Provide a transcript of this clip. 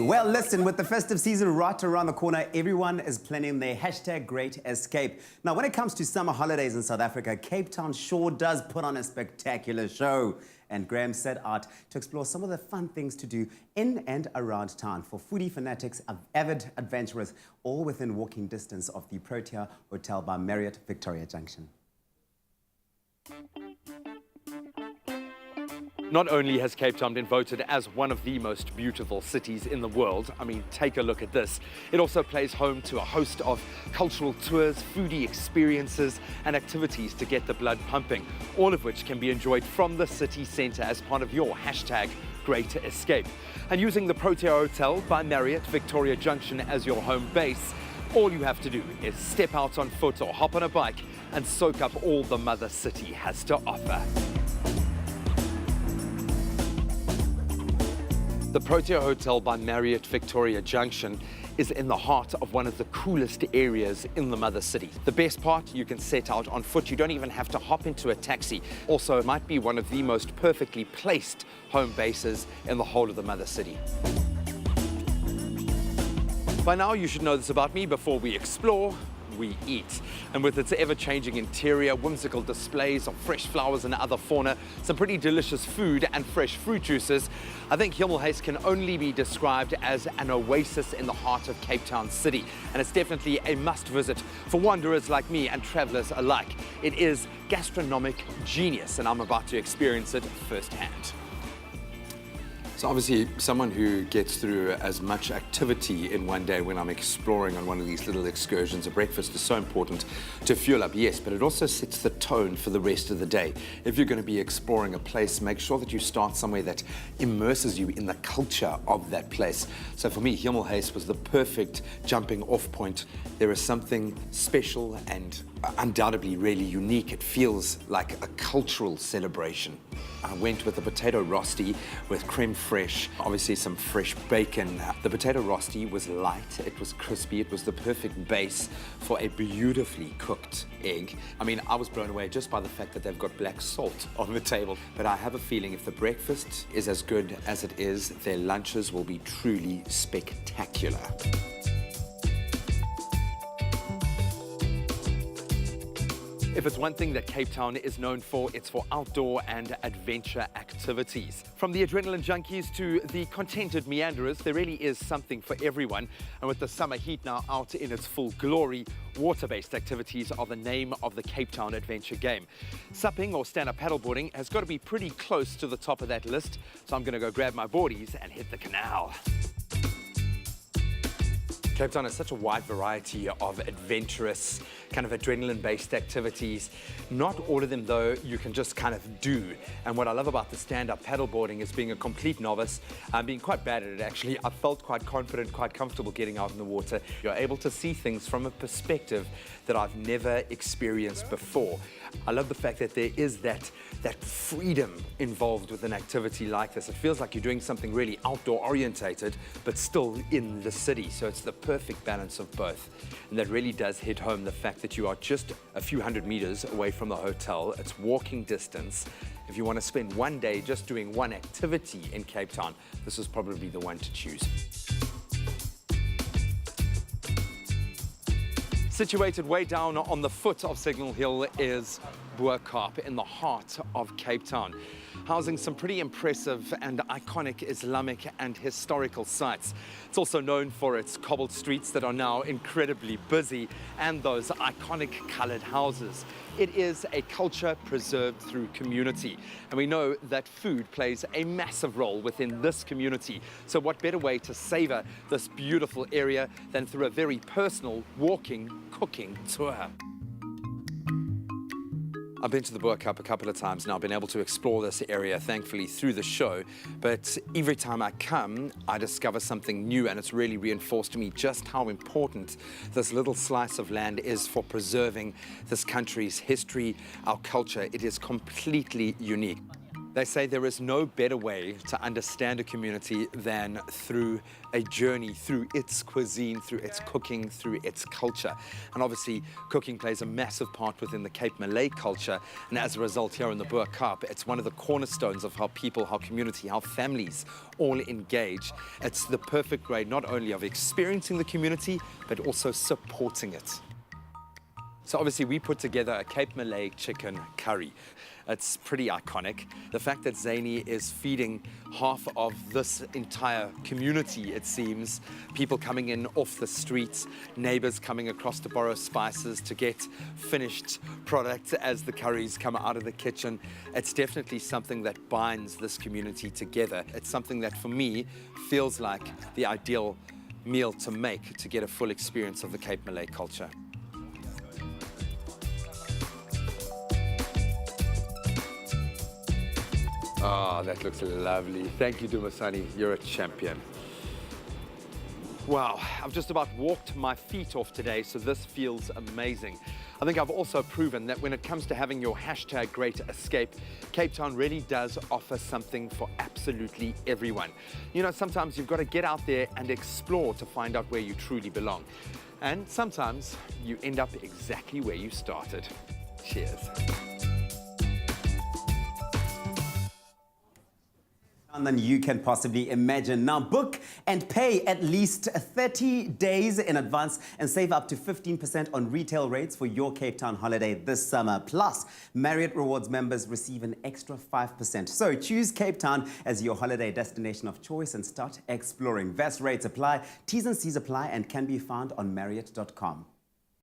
Well, listen, with the festive season right around the corner, everyone is planning their hashtag Great Escape. Now, when it comes to summer holidays in South Africa, Cape Town sure does put on a spectacular show. And Graeme set out to explore some of the fun things to do in and around town for foodie fanatics, avid adventurers, all within walking distance of the Protea Hotel by Marriott, Victoria Junction. Not only has Cape Town been voted as one of the most beautiful cities in the world, I mean, take a look at this. It also plays home to a host of cultural tours, foodie experiences and activities to get the blood pumping, all of which can be enjoyed from the city centre as part of your hashtag Great Escape. And using the Protea Hotel by Marriott, Victoria Junction as your home base, all you have to do is step out on foot or hop on a bike and soak up all the mother city has to offer. The Protea Hotel by Marriott Victoria Junction is in the heart of one of the coolest areas in the mother city. The best part, you can set out on foot. You don't even have to hop into a taxi. Also, it might be one of the most perfectly placed home bases in the whole of the mother city. By now, you should know this about me. Before we explore, we eat. And with its ever-changing interior, whimsical displays of fresh flowers and other fauna, some pretty delicious food and fresh fruit juices, I think Hemelhuis can only be described as an oasis in the heart of Cape Town City. And it's definitely a must-visit for wanderers like me and travelers alike. It is gastronomic genius, and I'm about to experience it firsthand. So obviously, someone who gets through as much activity in one day when I'm exploring on one of these little excursions, a breakfast is so important to fuel up, yes, but it also sets the tone for the rest of the day. If you're going to be exploring a place, make sure that you start somewhere that immerses you in the culture of that place. So for me, Hemelhuis was the perfect jumping off point. There is something special and undoubtedly really unique. It feels like a cultural celebration. I went with a potato rosti with creme fraiche, obviously some fresh bacon. The potato rosti was light, it was crispy, it was the perfect base for a beautifully cooked egg. I mean, I was blown away just by the fact that they've got black salt on the table. But I have a feeling if the breakfast is as good as it is, their lunches will be truly spectacular. If it's one thing that Cape Town is known for, it's for outdoor and adventure activities. From the adrenaline junkies to the contented meanderers, there really is something for everyone. And with the summer heat now out in its full glory, water-based activities are the name of the Cape Town adventure game. Supping or stand-up paddleboarding has got to be pretty close to the top of that list, so I'm going to go grab my boardies and hit the canal. Cape Town has such a wide variety of adventurous, kind of adrenaline-based activities. Not all of them, though, you can just kind of do. And what I love about the stand-up paddleboarding is being a complete novice. I'm being quite bad at it, actually. I felt quite confident, quite comfortable getting out in the water. You're able to see things from a perspective that I've never experienced before. I love the fact that there is that freedom involved with an activity like this. It feels like you're doing something really outdoor-orientated, but still in the city. So it's the perfect balance of both. And that really does hit home the fact that you are just a few hundred meters away from the hotel. It's walking distance. If you want to spend one day just doing one activity in Cape Town, this is probably the one to choose. Situated way down on the foot of Signal Hill is Boerkaap in the heart of Cape Town, housing some pretty impressive and iconic Islamic and historical sites. It's also known for its cobbled streets that are now incredibly busy and those iconic coloured houses. It is a culture preserved through community, and we know that food plays a massive role within this community. So what better way to savour this beautiful area than through a very personal walking, cooking tour. I've been to the Boerkaap a couple of times now. I've been able to explore this area, thankfully, through the show. But every time I come, I discover something new, and it's really reinforced to me just how important this little slice of land is for preserving this country's history, our culture. It is completely unique. They say there is no better way to understand a community than through a journey, through its cuisine, through its cooking, through its culture. And obviously, cooking plays a massive part within the Cape Malay culture. And as a result, here in the Boer Kaap, it's one of the cornerstones of how people, how community, how families all engage. It's the perfect way not only of experiencing the community, but also supporting it. So obviously we put together a Cape Malay chicken curry. It's pretty iconic. The fact that Zany is feeding half of this entire community, it seems, people coming in off the streets, neighbors coming across to borrow spices to get finished products as the curries come out of the kitchen. It's definitely something that binds this community together. It's something that for me feels like the ideal meal to make to get a full experience of the Cape Malay culture. Oh, that looks lovely. Thank you, Dumasani. You're a champion. Wow, I've just about walked my feet off today, so this feels amazing. I think I've also proven that when it comes to having your hashtag great escape, Cape Town really does offer something for absolutely everyone. You know, sometimes you've got to get out there and explore to find out where you truly belong. And sometimes you end up exactly where you started. Cheers. Than you can possibly imagine. Now book and pay at least 30 days in advance and save up to 15% on retail rates for your Cape Town holiday this summer. Plus, Marriott Rewards members receive an extra 5%. So choose Cape Town as your holiday destination of choice and start exploring. Vast rates apply, T's and C's apply, and can be found on Marriott.com.